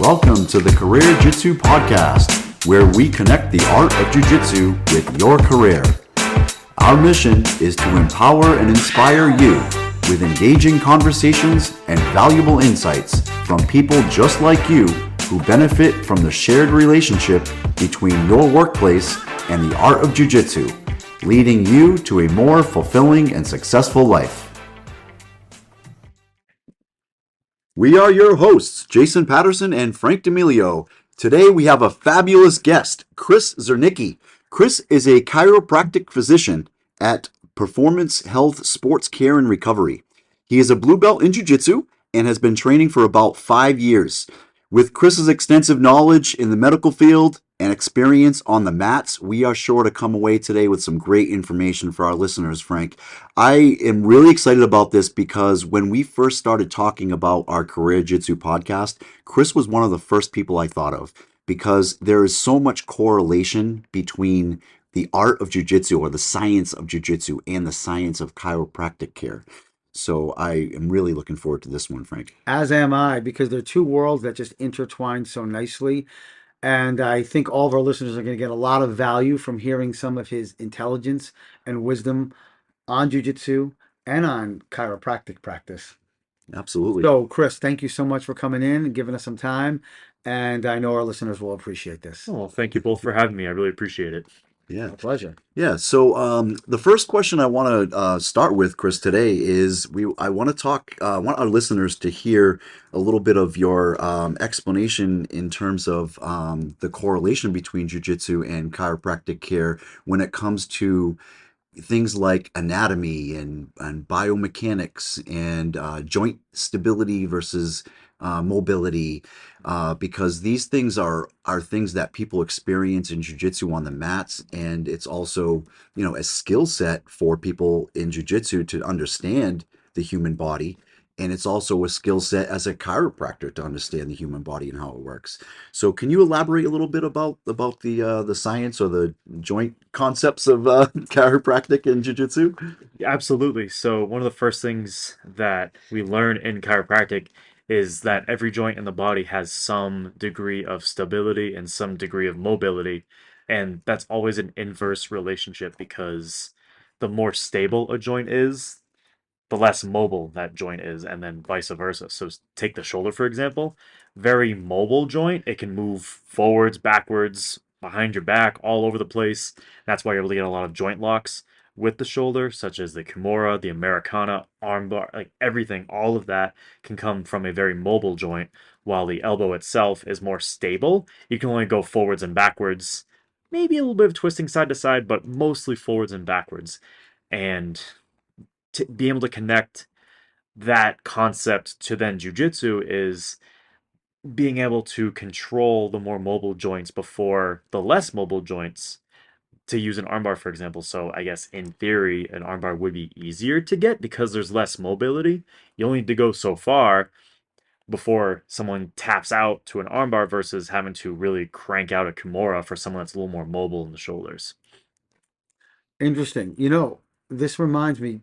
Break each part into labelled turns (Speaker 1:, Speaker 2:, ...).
Speaker 1: Welcome to the CareerJitsu podcast, where we connect the art of Jiu-Jitsu with your career. Our mission is to empower and inspire you with engaging conversations and valuable insights from people just like you who benefit from the shared relationship between your workplace and the art of Jiu-Jitsu, leading you to a more fulfilling and successful life. We are your hosts, Jason Patterson and Frank D'Amelio. Today we have a fabulous guest, Chris Czernicki. Chris is a chiropractic physician at Performance Health Sports Care and Recovery. He is a blue belt in Jiu-Jitsu and has been training for about 5 years. With Chris's extensive knowledge in the medical field and experience on the mats, we are sure to come away today with some great information for our listeners, Frank. I am really excited about this because when we first started talking about our CareerJitsu podcast, Chris was one of the first people I thought of because there is so much correlation between the art of Jiu-Jitsu or the science of Jiu-Jitsu and the science of chiropractic care. So I am really looking forward to this one, Frank.
Speaker 2: As am I, because they're two worlds that just intertwine so nicely. And I think all of our listeners are going to get a lot of value from hearing some of his intelligence and wisdom on jiu-jitsu and on chiropractic practice.
Speaker 1: Absolutely.
Speaker 2: So, Chris, thank you so much for coming in and giving us some time. And I know our listeners will appreciate this.
Speaker 3: Oh, thank you both for having me. I really appreciate it.
Speaker 1: Yeah.
Speaker 2: My pleasure.
Speaker 1: Yeah. So the first question I want to start with, Chris, today is I want our listeners to hear a little bit of your explanation in terms of the correlation between jiu-jitsu and chiropractic care when it comes to things like anatomy and biomechanics and joint stability versus mobility, because these things are things that people experience in jiu-jitsu on the mats, and it's also, a skill set for people in jiu-jitsu to understand the human body. And it's also a skill set as a chiropractor to understand the human body and how it works. So can you elaborate a little bit about the science or the joint concepts of chiropractic and jiu-jitsu?
Speaker 3: Absolutely. So one of the first things that we learn in chiropractic is that every joint in the body has some degree of stability and some degree of mobility. And that's always an inverse relationship because the more stable a joint is, the less mobile that joint is, and then vice versa. So take the shoulder, for example. Very mobile joint. It can move forwards, backwards, behind your back, all over the place. That's why you're able to get a lot of joint locks with the shoulder, such as the Kimura, the Americana, armbar, like everything, all of that can come from a very mobile joint, while the elbow itself is more stable. You can only go forwards and backwards, maybe a little bit of twisting side to side, but mostly forwards and backwards. And to be able to connect that concept to then jujitsu is being able to control the more mobile joints before the less mobile joints, to use an armbar, for example. So I guess in theory, an armbar would be easier to get because there's less mobility. You only need to go so far before someone taps out to an armbar versus having to really crank out a Kimura for someone that's a little more mobile in the shoulders.
Speaker 2: Interesting. This reminds me,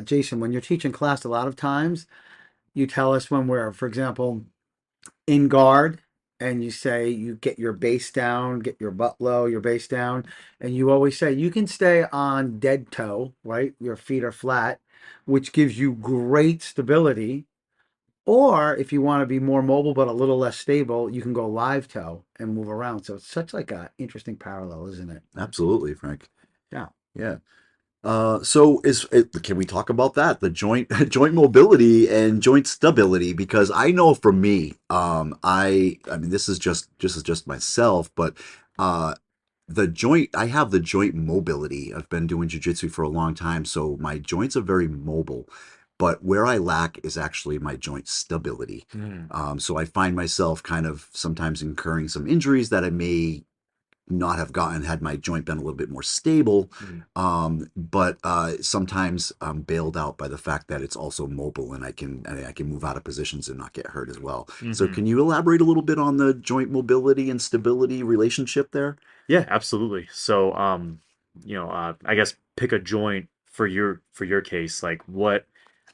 Speaker 2: Jason, when you're teaching class, a lot of times you tell us when we're, for example, in guard, and you say you get your base down, get your butt low, your base down, and you always say you can stay on dead toe, right? Your feet are flat, which gives you great stability. Or if you want to be more mobile but a little less stable, you can go live toe and move around. So it's such like a interesting parallel, isn't it?
Speaker 1: Absolutely, Frank.
Speaker 2: Yeah.
Speaker 1: Yeah. Can we talk about that? The joint joint mobility and joint stability, because I know for me, I mean this is just myself, but I have the joint mobility. I've been doing jiu-jitsu for a long time, so my joints are very mobile. But where I lack is actually my joint stability. So I find myself kind of sometimes incurring some injuries that I may not have gotten had my joint been a little bit more stable. But sometimes I'm bailed out by the fact that it's also mobile and I can move out of positions and not get hurt as well. So can you elaborate a little bit on the joint mobility and stability relationship there?
Speaker 3: Yeah, absolutely. So, I guess pick a joint for your case. Like, what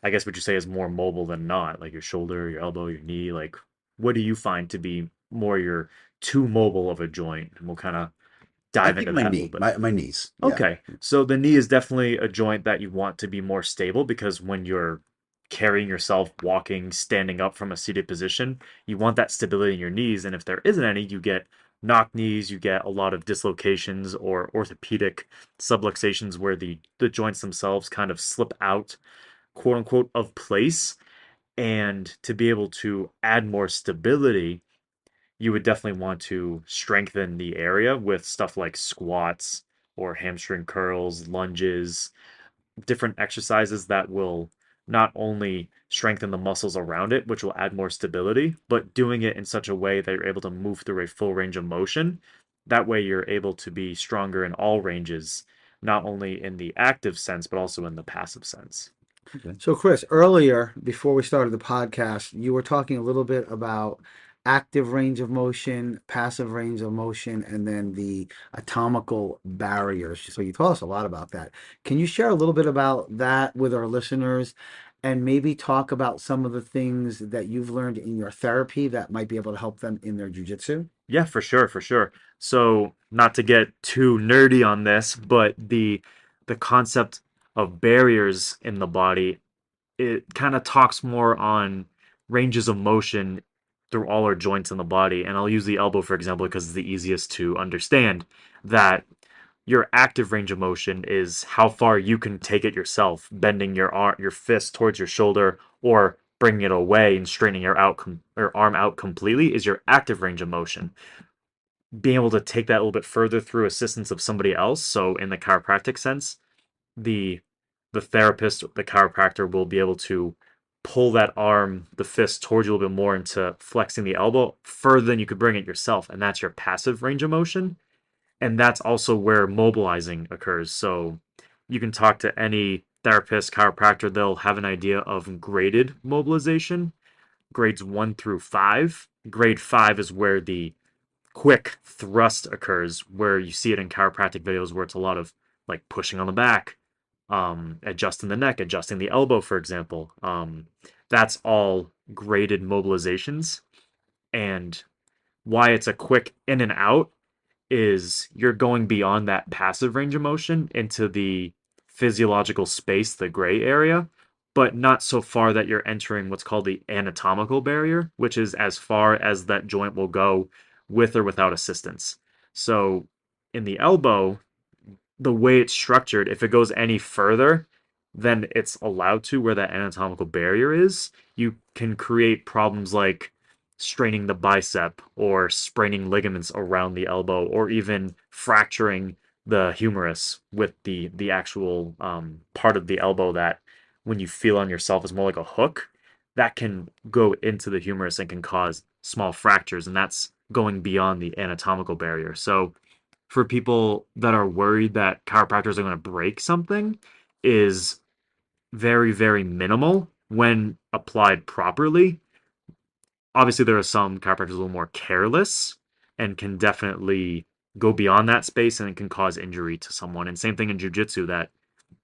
Speaker 3: I guess would you say is more mobile than not? Like your shoulder, your elbow, your knee. Like, what do you find to be more your too mobile of a joint? And we'll kind of
Speaker 1: I
Speaker 3: dive
Speaker 1: think
Speaker 3: into
Speaker 1: my
Speaker 3: that a little
Speaker 1: knee,
Speaker 3: bit.
Speaker 1: my knees. Yeah.
Speaker 3: Okay, so the knee is definitely a joint that you want to be more stable because when you're carrying yourself, walking, standing up from a seated position, you want that stability in your knees. And if there isn't any, you get knock knees, you get a lot of dislocations or orthopedic subluxations where the joints themselves kind of slip out, quote unquote, of place. And to be able to add more stability, you would definitely want to strengthen the area with stuff like squats or hamstring curls, lunges, different exercises that will not only strengthen the muscles around it, which will add more stability, but doing it in such a way that you're able to move through a full range of motion. That way, you're able to be stronger in all ranges, not only in the active sense, but also in the passive sense.
Speaker 1: Okay.
Speaker 2: So, Chris, earlier before we started the podcast, you were talking a little bit about active range of motion, passive range of motion, and then the atomical barriers. So, you told us a lot about that. Can you share a little bit about that with our listeners and maybe talk about some of the things that you've learned in your therapy that might be able to help them in their jujitsu?
Speaker 3: Yeah, for sure, for sure. So, not to get too nerdy on this, but the concept of barriers in the body, it kind of talks more on ranges of motion through all our joints in the body. And I'll use the elbow, for example, because it's the easiest to understand that your active range of motion is how far you can take it yourself, bending your fist towards your shoulder or bringing it away and straightening your arm out completely is your active range of motion. Being able to take that a little bit further through assistance of somebody else, so in the chiropractic sense, the the therapist, the chiropractor will be able to pull that arm, the fist towards you a little bit more into flexing the elbow further than you could bring it yourself. And that's your passive range of motion. And that's also where mobilizing occurs. So you can talk to any therapist, chiropractor, they'll have an idea of graded mobilization, grades 1 through 5. Grade 5 is where the quick thrust occurs, where you see it in chiropractic videos where it's a lot of like pushing on the back, adjusting the neck, adjusting the elbow, for example. That's all graded mobilizations. And why it's a quick in and out is you're going beyond that passive range of motion into the physiological space, the gray area, but not so far that you're entering what's called the anatomical barrier, which is as far as that joint will go with or without assistance. So in the elbow, the way it's structured, if it goes any further than it's allowed to, where that anatomical barrier is, you can create problems like straining the bicep or spraining ligaments around the elbow or even fracturing the humerus with the actual part of the elbow that when you feel on yourself is more like a hook that can go into the humerus and can cause small fractures, and that's going beyond the anatomical barrier. So for people that are worried that chiropractors are going to break something is very, very minimal when applied properly. Obviously, there are some chiropractors a little more careless and can definitely go beyond that space and it can cause injury to someone. And same thing in jiu-jitsu, that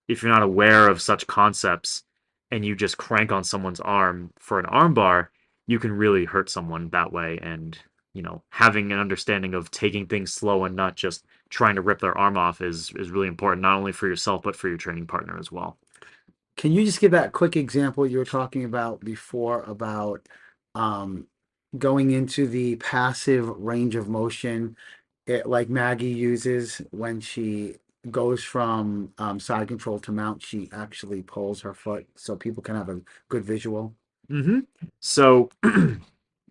Speaker 3: if you're not aware of such concepts and you just crank on someone's arm for an arm bar, you can really hurt someone that way. And, having an understanding of taking things slow and not just trying to rip their arm off is really important, not only for yourself, but for your training partner as well.
Speaker 2: Can you just give that quick example you were talking about before about um, going into the passive range of motion, like Maggie uses when she goes from side control to mount, she actually pulls her foot so people can have a good visual.
Speaker 3: hmm So,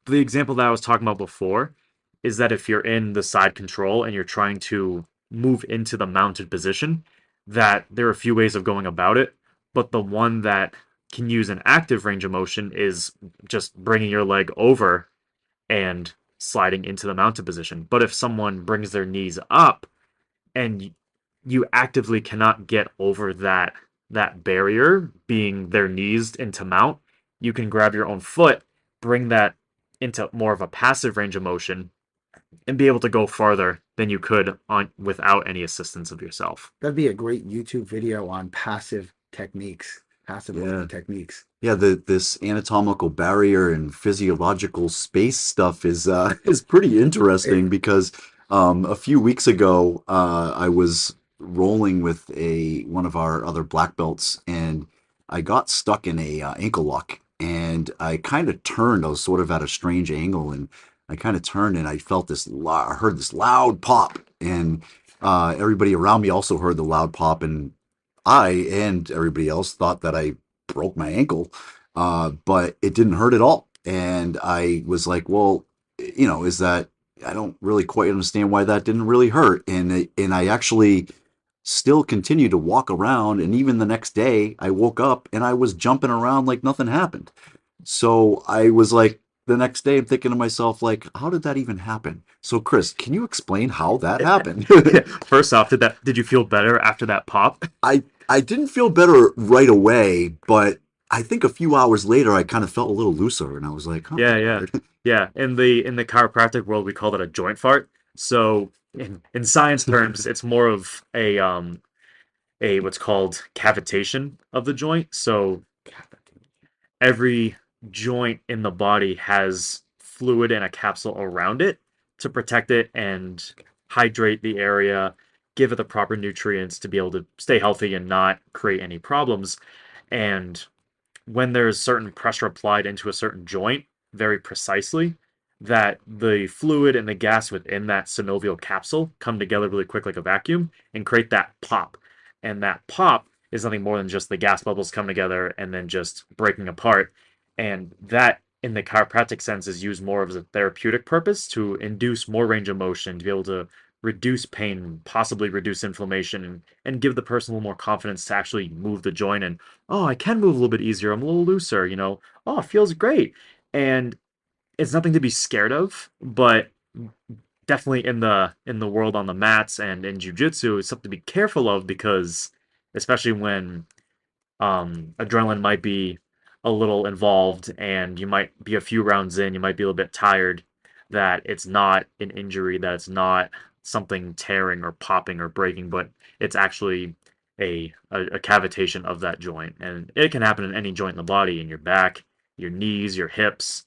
Speaker 3: the example that I was talking about before is that if you're in the side control and you're trying to move into the mounted position, that there are a few ways of going about it, but the one that can use an active range of motion is just bringing your leg over and sliding into the mounted position. But if someone brings their knees up and you actively cannot get over that barrier being their knees into mount, you can grab your own foot, bring that into more of a passive range of motion and be able to go farther than you could on without any assistance of yourself.
Speaker 2: That'd be a great YouTube video on passive techniques. passive
Speaker 1: Yeah.
Speaker 2: movement techniques.
Speaker 1: Yeah, this anatomical barrier and physiological space stuff is is pretty
Speaker 2: It,
Speaker 1: interesting because a few weeks ago I was rolling with a one of our other black belts and I got stuck in a ankle lock and I kind of turned. I was sort of at a strange angle and I kind of turned and I felt I heard this loud pop and everybody around me also heard the loud pop and I and everybody else thought that I broke my ankle, but it didn't hurt at all. And I was like, well, is that I don't really quite understand why that didn't really hurt. And I actually still continued to walk around. And even the next day, I woke up and I was jumping around like nothing happened. So I was like, the next day, I'm thinking to myself, like, how did that even happen? So, Chris, can you explain how that happened?
Speaker 3: First off, did you feel better after that pop?
Speaker 1: I didn't feel better right away, but I think a few hours later I kind of felt a little looser and I was like, huh,
Speaker 3: Yeah,
Speaker 1: that's
Speaker 3: yeah,
Speaker 1: weird.
Speaker 3: yeah. In the chiropractic world, we call that a joint fart. So in science terms, it's more of a what's called cavitation of the joint. So every joint in the body has fluid and a capsule around it to protect it and hydrate the area, give it the proper nutrients to be able to stay healthy and not create any problems. And when there's certain pressure applied into a certain joint very precisely, that the fluid and the gas within that synovial capsule come together really quick like a vacuum and create that pop. And that pop is nothing more than just the gas bubbles come together and then just breaking apart. And that, in the chiropractic sense, is used more as a therapeutic purpose to induce more range of motion, to be able to reduce pain, possibly reduce inflammation, and give the person a little more confidence to actually move the joint and oh, I can move a little bit easier. I'm a little looser, Oh, it feels great. And it's nothing to be scared of, but definitely in the world on the mats and in jiu-jitsu, it's something to be careful of because especially when adrenaline might be a little involved and you might be a few rounds in, you might be a little bit tired, that it's not an injury, that it's not something tearing or popping or breaking, but it's actually a cavitation of that joint. And it can happen in any joint in the body, in your back, your knees, your hips.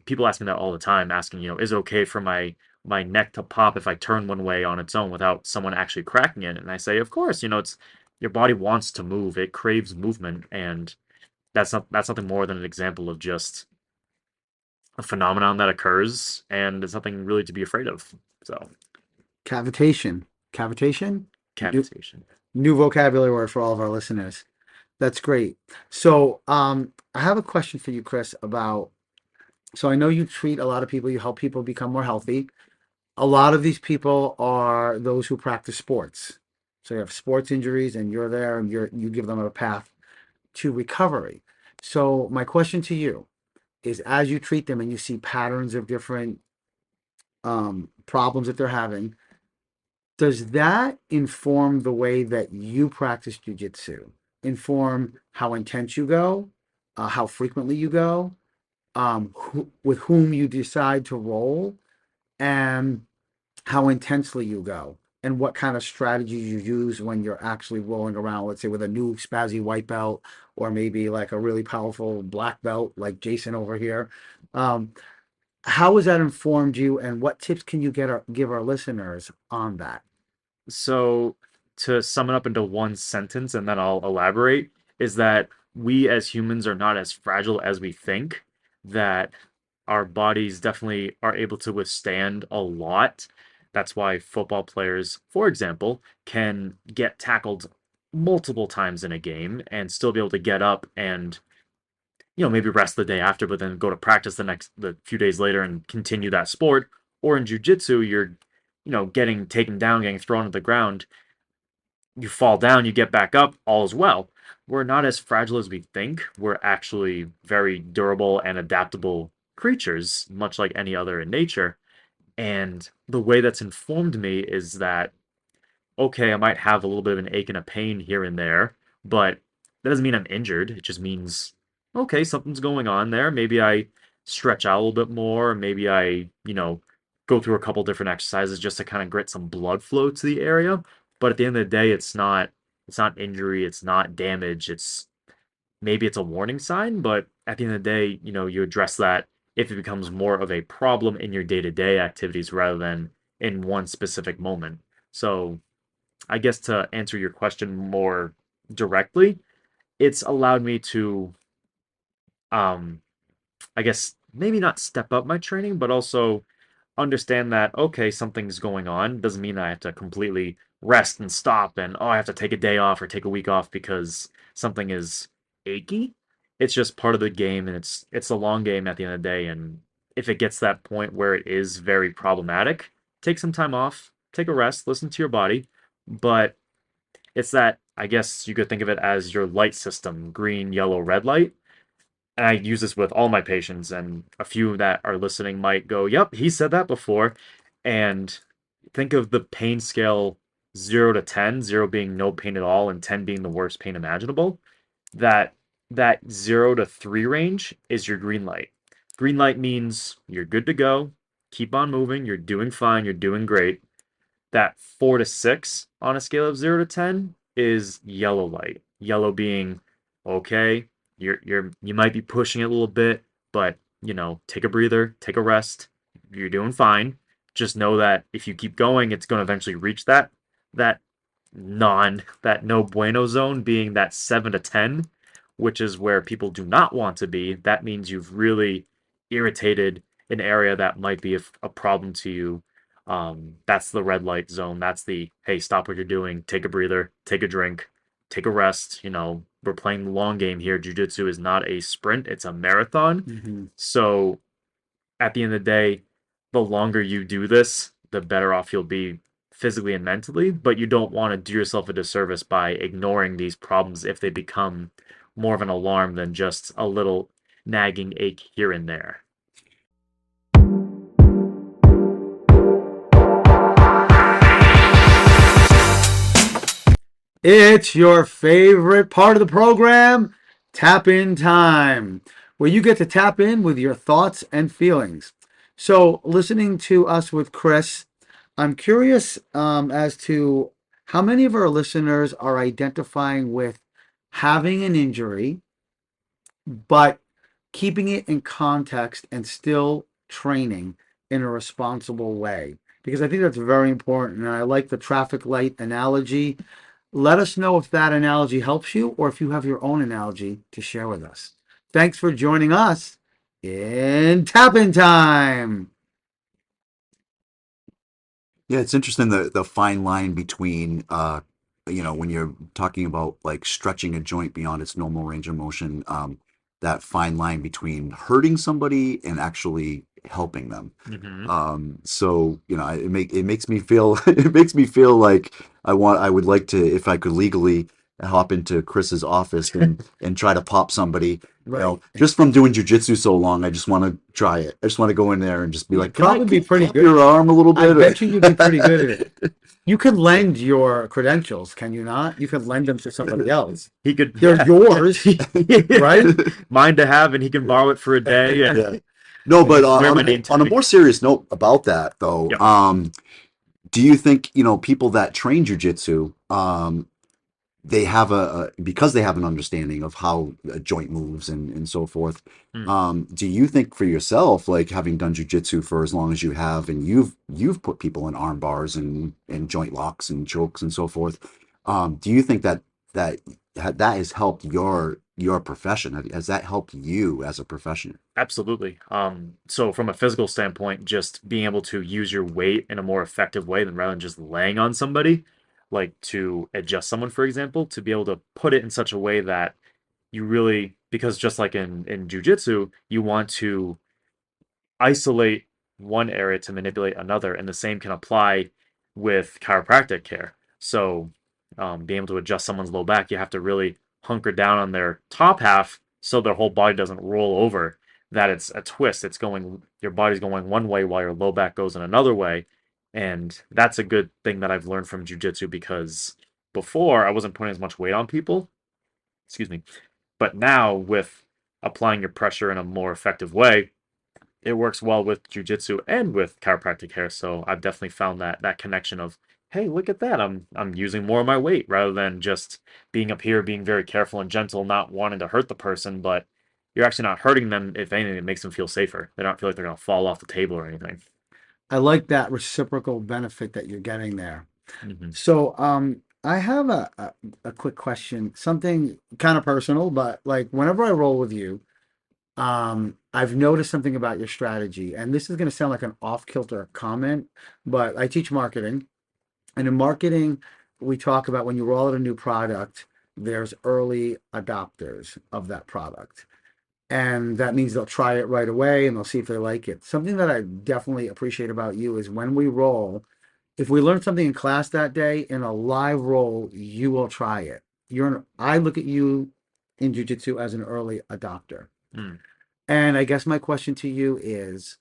Speaker 3: People ask me that all the time, asking, is it okay for my neck to pop if I turn one way on its own without someone actually cracking it? And I say, of course, it's your body wants to move. It craves movement, and that's nothing more than an example of just a phenomenon that occurs, and it's nothing really to be afraid of. So,
Speaker 2: cavitation. Cavitation? New,
Speaker 3: cavitation.
Speaker 2: new vocabulary word for all of our listeners. That's great. So, I have a question for you, Chris, about, so I know you treat a lot of people, you help people become more healthy. A lot of these people are those who practice sports. So you have sports injuries and you're there and you give them a path to recovery. So my question to you is, as you treat them and you see patterns of different problems that they're having, does that inform the way that you practice jujitsu? Inform how intense you go, how frequently you go, with whom you decide to roll, and how intensely you go, and what kind of strategies you use when you're actually rolling around, let's say with a new spazzy white belt, or maybe like a really powerful black belt like Jason over here. Um, how has that informed you, and what tips can you give our listeners on that?
Speaker 3: So, to sum it up into one sentence, and then I'll elaborate, is that we as humans are not as fragile as we think, that our bodies definitely are able to withstand a lot. That's why football players, for example, can get tackled multiple times in a game and still be able to get up and maybe rest the day after, but then go to practice the few days later and continue that sport. Or in jujitsu, you're getting taken down, getting thrown to the ground, you fall down, you get back up, all is well. We're not as fragile as we think. We're actually very durable and adaptable creatures, much like any other in nature. And the way that's informed me is that, okay, I might have a little bit of an ache and a pain here and there, but that doesn't mean I'm injured. It just means, okay, something's going on there. Maybe I stretch out a little bit more. Maybe I, go through a couple different exercises just to kind of get some blood flow to the area. But at the end of the day, it's not injury, it's not damage. maybe it's a warning sign, but at the end of the day, you address that if it becomes more of a problem in your day-to-day activities rather than in one specific moment. So I guess to answer your question more directly, it's allowed me to, um, I guess maybe not step up my training, but also understand that, okay, something's going on. Doesn't mean I have to completely rest and stop and, oh, I have to take a day off or take a week off because something is achy. It's just part of the game, and it's a long game at the end of the day. And if it gets to that point where it is very problematic, take some time off, take a rest, listen to your body. But it's that, I guess you could think of it as your light system, green, yellow, red light. And I use this with all my patients, and a few that are listening might go, "Yep, he said that before." And think of the pain scale 0 to 10, 0 being no pain at all and 10 being the worst pain imaginable. That that 0 to 3 range is your green light. Green light means you're good to go, keep on moving, you're doing fine, you're doing great. That 4 to 6 on a scale of 0 to 10 is yellow light. Yellow being okay, you might be pushing it a little bit, but take a breather, take a rest. You're doing fine. Just know that if you keep going, it's going to eventually reach that that no bueno zone, being that 7 to 10, which is where people do not want to be. That means you've really irritated an area that might be a problem to you. That's the red light zone. That's the, hey, stop what you're doing, take a breather, take a drink, take a rest. We're playing the long game here. Jiu-Jitsu is not a sprint, it's a marathon.
Speaker 2: Hmm.
Speaker 3: So at the end of the day, the longer you do this, the better off you'll be physically and mentally, but you don't want to do yourself a disservice by ignoring these problems if they become more of an alarm than just a little nagging ache here and there.
Speaker 2: It's your favorite part of the program, Tap In Time, where you get to tap in with your thoughts and feelings. So, listening to us with Chris, I'm curious as to how many of our listeners are identifying with having an injury, but keeping it in context and still training in a responsible way. Because I think that's very important. And I like the traffic light analogy. Let us know if that analogy helps you or if you have your own analogy to share with us. Thanks for joining us in Tap In Time.
Speaker 1: Yeah, it's interesting the fine line between when you're talking about like stretching a joint beyond its normal range of motion, that fine line between hurting somebody and actually helping them.
Speaker 3: Mm-hmm.
Speaker 1: So it makes me feel it makes me feel like I would like to, if I could legally hop into Chris's office and try to pop somebody.
Speaker 2: Right.
Speaker 1: Just from doing jujitsu so long, I just want to try it. I just want to go in there and just be
Speaker 2: You'd
Speaker 1: like,
Speaker 2: probably be pretty
Speaker 1: pop
Speaker 2: good.
Speaker 1: your arm a little
Speaker 2: I
Speaker 1: bit?
Speaker 2: bet you'd be pretty good at it. You could lend your credentials, can you not? You could lend them to somebody else.
Speaker 3: He could,
Speaker 2: They're yours, right?
Speaker 3: Mine to have, and he can borrow it for a day. And
Speaker 1: Yeah. No, but
Speaker 3: wear my name
Speaker 1: on a
Speaker 3: tag.
Speaker 1: more serious note about that, though,
Speaker 3: Yep.
Speaker 1: do you think, people that train jujitsu, they have because they have an understanding of how a joint moves and so forth.
Speaker 3: Mm.
Speaker 1: Do you think for yourself, like having done jujitsu for as long as you have, and you've put people in arm bars and joint locks and chokes and so forth, do you think that that has helped your profession? Has that helped you as a professional?
Speaker 3: Absolutely. So from a physical standpoint, just being able to use your weight in a more effective way than rather than just laying on somebody, like to adjust someone, for example, to be able to put it in such a way that you really, because just like in jujitsu, you want to isolate one area to manipulate another, and the same can apply with chiropractic care. So, being able to adjust someone's low back, you have to really hunker down on their top half so their whole body doesn't roll over. That it's a twist. Your body's going one way while your low back goes in another way. And that's a good thing that I've learned from jujitsu because before I wasn't putting as much weight on people. Excuse me. But now with applying your pressure in a more effective way, it works well with jujitsu and with chiropractic care. So I've definitely found that connection of, hey, look at that. I'm using more of my weight rather than just being up here, being very careful and gentle, not wanting to hurt the person, but you're actually not hurting them. If anything, it makes them feel safer. They don't feel like they're gonna fall off the table or anything.
Speaker 2: I like that reciprocal benefit that you're getting there.
Speaker 3: Hmm.
Speaker 2: So, I have a quick question, something kind of personal, but like whenever I roll with you, I've noticed something about your strategy, and this is going to sound like an off-kilter comment, but I teach marketing, and in marketing, we talk about when you roll out a new product, there's early adopters of that product. And that means they'll try it right away and they'll see if they like it. Something that I definitely appreciate about you is when we roll, if we learn something in class that day, in a live roll, you will try it. I look at you in jiu-jitsu as an early adopter.
Speaker 3: Mm.
Speaker 2: And I guess my question to you is,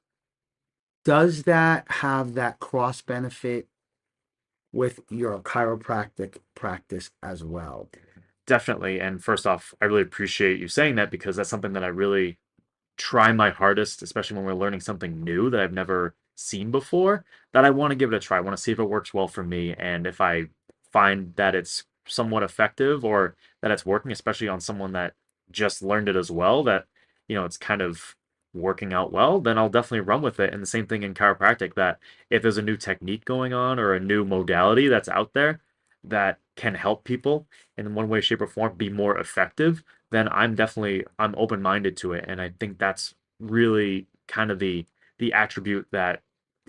Speaker 2: does that have that cross benefit with your chiropractic practice as well?
Speaker 3: Definitely. And first off, I really appreciate you saying that because that's something that I really try my hardest, especially when we're learning something new that I've never seen before, that I want to give it a try. I want to see if it works well for me. And if I find that it's somewhat effective or that it's working, especially on someone that just learned it as well, that, it's kind of working out well, then I'll definitely run with it. And the same thing in chiropractic, that if there's a new technique going on or a new modality that's out there that can help people in one way, shape, or form be more effective, then I'm open-minded to it, and I think that's really kind of the attribute that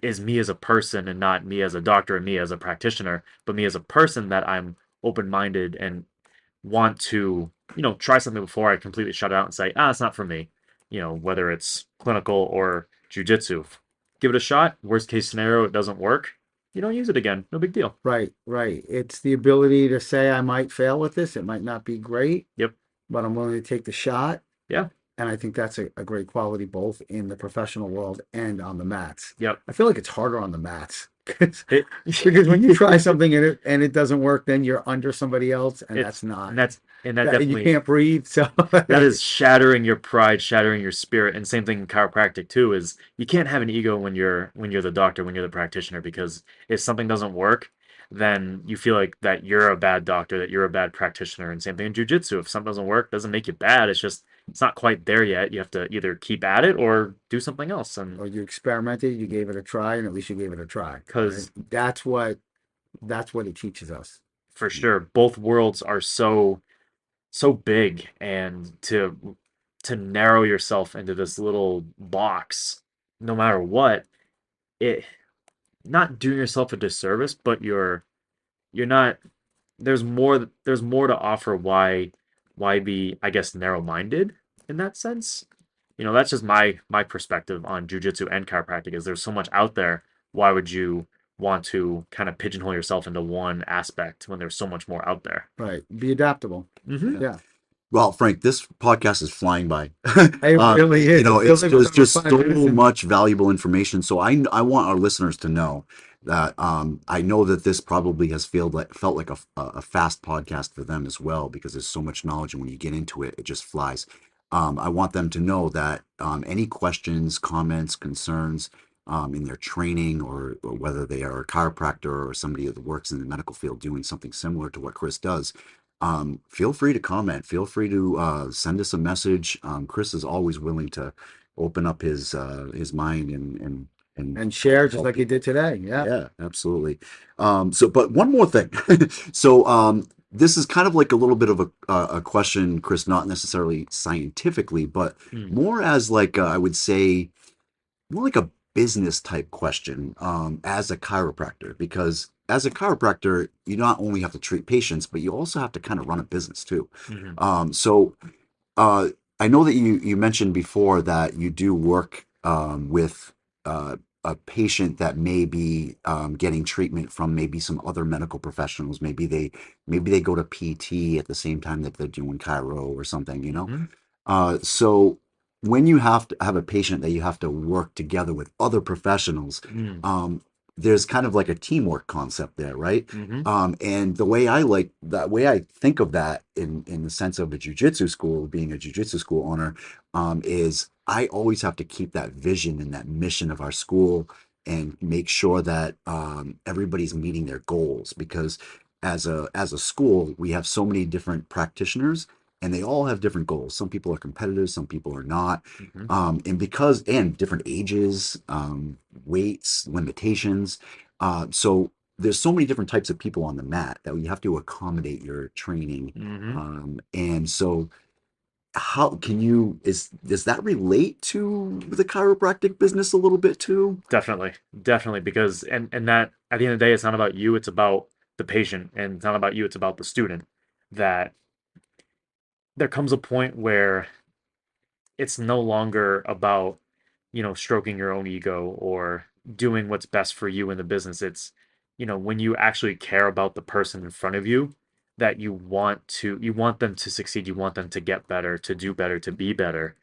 Speaker 3: is me as a person and not me as a doctor and me as a practitioner, but me as a person, that I'm open-minded and want to, try something before I completely shut out and say, it's not for me. Whether it's clinical or jujitsu, give it a shot. Worst case scenario, it doesn't work. You don't use it again. No big deal.
Speaker 2: Right, right. It's the ability to say, I might fail with this. It might not be great,
Speaker 3: Yep.
Speaker 2: but I'm willing to take the shot.
Speaker 3: Yeah.
Speaker 2: And I think that's a great quality both in the professional world and on the mats.
Speaker 3: Yep.
Speaker 2: I feel like it's harder on the mats because
Speaker 3: It,
Speaker 2: when you try something and it doesn't work, then you're under somebody else, and that's
Speaker 3: it's
Speaker 2: not
Speaker 3: and that's and that
Speaker 2: and you
Speaker 3: definitely
Speaker 2: can't breathe. So
Speaker 3: that is shattering your pride, shattering your spirit. And same thing in chiropractic too, is you can't have an ego when you're the doctor, when you're the practitioner, because if something doesn't work, then you feel like that you're a bad doctor, that you're a bad practitioner. And same thing in jujitsu. If something doesn't work, doesn't make you bad. It's just it's not quite there yet. You have to either keep at it or do something else. And
Speaker 2: or you experimented, you gave it a try, and at least you gave it a try. Right?
Speaker 3: because
Speaker 2: That's what it teaches us.
Speaker 3: for sure, both worlds are so big, and to narrow yourself into this little box, no matter what, it not doing yourself a disservice, but you're not there's more to offer. Why be, I guess, narrow-minded in that sense? That's just my perspective on jujitsu and chiropractic, is there's so much out there. Why would you want to kind of pigeonhole yourself into one aspect when there's so much more out there?
Speaker 2: Right. Be adaptable.
Speaker 3: Mm-hmm.
Speaker 2: Yeah.
Speaker 1: Well, Frank, this podcast is flying by.
Speaker 2: It really is. It
Speaker 1: It's
Speaker 2: feels like we're
Speaker 1: just
Speaker 2: over 5
Speaker 1: so
Speaker 2: minutes in.
Speaker 1: much valuable information. So I want our listeners to know that I know that this probably has felt like a fast podcast for them as well, because there's so much knowledge, and when you get into it, it just flies. I want them to know that any questions, comments, concerns in their training, or whether they are a chiropractor or somebody that works in the medical field doing something similar to what Chris does, feel free to comment. Feel free to send us a message. Chris is always willing to open up his mind
Speaker 2: And share just
Speaker 1: help
Speaker 2: like you
Speaker 1: people.
Speaker 2: did today. Yeah.
Speaker 1: Yeah, absolutely. But one more thing. So, this is kind of like a little bit of a question, Chris, not necessarily scientifically, but
Speaker 3: Mm.
Speaker 1: more as like I would say, more like a business type question, as a chiropractor, because as a chiropractor, you not only have to treat patients, but you also have to kind of run a business too.
Speaker 3: Hmm.
Speaker 1: So uh, I know that you mentioned before that you do work with a patient that may be getting treatment from maybe some other medical professionals. Maybe they go to PT at the same time that they're doing chiro or something, you know?
Speaker 3: Hmm.
Speaker 1: So when you have to have a patient that you have to work together with other professionals,
Speaker 3: Mm.
Speaker 1: um, there's kind of like a teamwork concept there, right?
Speaker 3: Hmm.
Speaker 1: And the way I think of that in the sense of a jujitsu school, being a jujitsu school owner, is I always have to keep that vision and that mission of our school and make sure that everybody's meeting their goals. Because as a school, we have so many different practitioners, and they all have different goals. Some people are competitive, some people are not,
Speaker 3: Hmm.
Speaker 1: and different ages, weights, limitations. So there's so many different types of people on the mat that you have to accommodate your training.
Speaker 3: Hmm.
Speaker 1: And so how can you is does that relate to the chiropractic business a little bit too?
Speaker 3: Definitely, definitely, because and that at the end of the day, it's not about you, it's about the patient, and it's not about you, it's about the student. That there comes a point where it's no longer about, stroking your own ego or doing what's best for you in the business. It's, when you actually care about the person in front of you, that you want them to succeed, you want them to get better, to do better, to be better.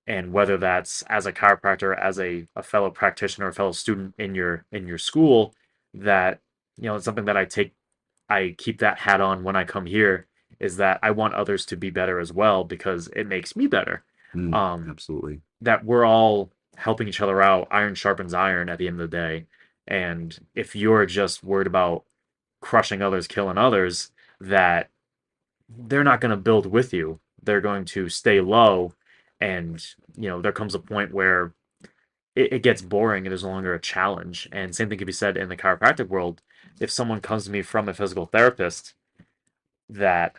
Speaker 3: And whether that's as a chiropractor, as a fellow practitioner, a fellow student in your school, that, it's something that I keep that hat on when I come here, is that I want others to be better as well because it makes me better.
Speaker 1: Mm,
Speaker 3: Um,
Speaker 1: absolutely.
Speaker 3: that we're all helping each other out. Iron sharpens iron at the end of the day. And if you're just worried about crushing others, killing others, that they're not going to build with you. They're going to stay low. And, there comes a point where it gets boring. It is no longer a challenge. And same thing can be said in the chiropractic world. If someone comes to me from a physical therapist, that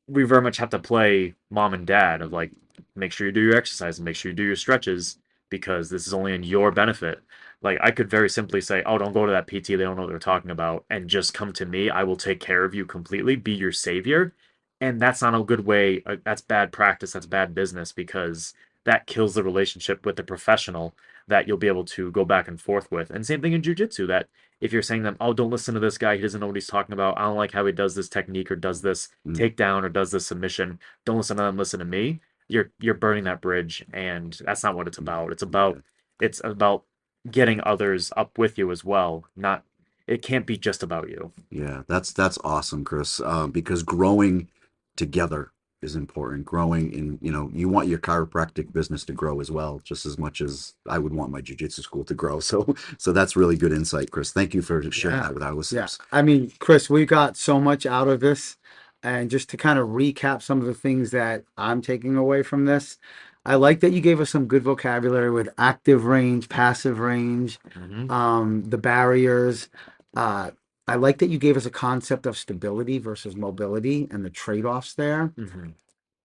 Speaker 3: we very much have to play mom and dad of like, make sure you do your exercise and make sure you do your stretches because this is only in your benefit. Like I could very simply say, oh, don't go to that PT, they don't know what they're talking about, and just come to me. I will take care of you completely, be your savior. And that's not a good way. That's bad practice. That's bad business because that kills the relationship with the professional that you'll be able to go back and forth with. And same thing in jujitsu, that if you're saying them, oh, don't listen to this guy, he doesn't know what he's talking about. I don't like how he does this technique or does this
Speaker 1: Mm,
Speaker 3: takedown or does this submission. Don't listen to them, listen to me. You're burning that bridge, and that's not what it's about. It's
Speaker 1: yeah.
Speaker 3: about it's about getting others up with you as well. Not it can't be just about you.
Speaker 1: Yeah, that's awesome, Chris. Because growing together is important. Growing in, you want your chiropractic business to grow as well, just as much as I would want my jiu-jitsu school to grow. So that's really good insight, Chris. Thank you for sharing
Speaker 2: Yeah.
Speaker 1: that with our
Speaker 2: Yeah.
Speaker 1: listeners.
Speaker 2: I mean, Chris, we got so much out of this. And just to kind of recap some of the things that I'm taking away from this, I like that you gave us some good vocabulary with active range, passive range,
Speaker 3: Hmm.
Speaker 2: the barriers. Uh, I like that you gave us a concept of stability versus mobility and the trade-offs there.
Speaker 3: Hmm.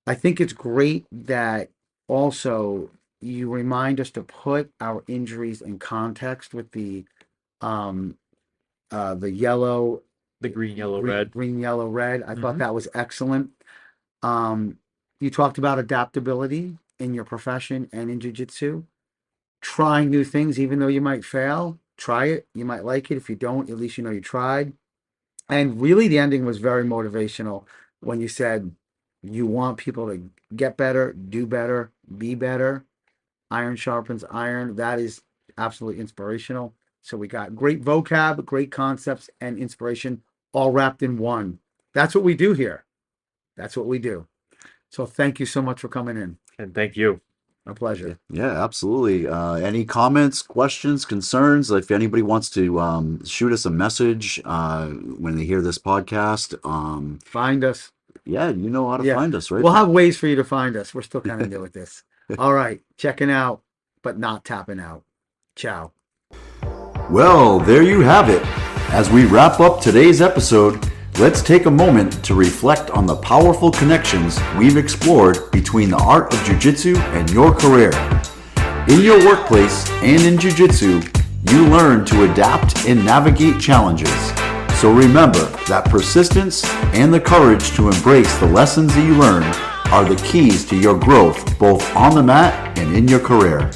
Speaker 2: I think it's great that also you remind us to put our injuries in context with um, the yellow,
Speaker 3: The green, yellow, red.
Speaker 2: green, yellow, red. I thought
Speaker 3: Hmm.
Speaker 2: that was excellent. Um, you talked about adaptability in your profession and in jiu-jitsu, trying new things, even though you might fail. Try it. You might like it. If you don't, at least you know you tried. And really, the ending was very motivational when you said you want people to get better, do better, be better. Iron sharpens iron. That is absolutely inspirational. So we got great vocab, great concepts, and inspiration all wrapped in one. That's what we do here. That's what we do. So thank you so much for coming in.
Speaker 3: And thank you.
Speaker 2: A
Speaker 1: Yeah,
Speaker 2: pleasure.
Speaker 1: yeah, absolutely. Any comments, questions, concerns? If anybody wants to shoot us a message when they hear this podcast,
Speaker 2: Find us.
Speaker 1: yeah, you know how to
Speaker 2: Yeah.
Speaker 1: find us, right?
Speaker 2: We'll have ways for you to find us. We're still kind of new at this. All right. Checking out, but not tapping out. Ciao.
Speaker 1: Well, there you have it. As we wrap up today's episode, let's take a moment to reflect on the powerful connections we've explored between the art of jiu-jitsu and your career. In your workplace and in jiu-jitsu, you learn to adapt and navigate challenges. So remember that persistence and the courage to embrace the lessons that you learn are the keys to your growth both on the mat and in your career.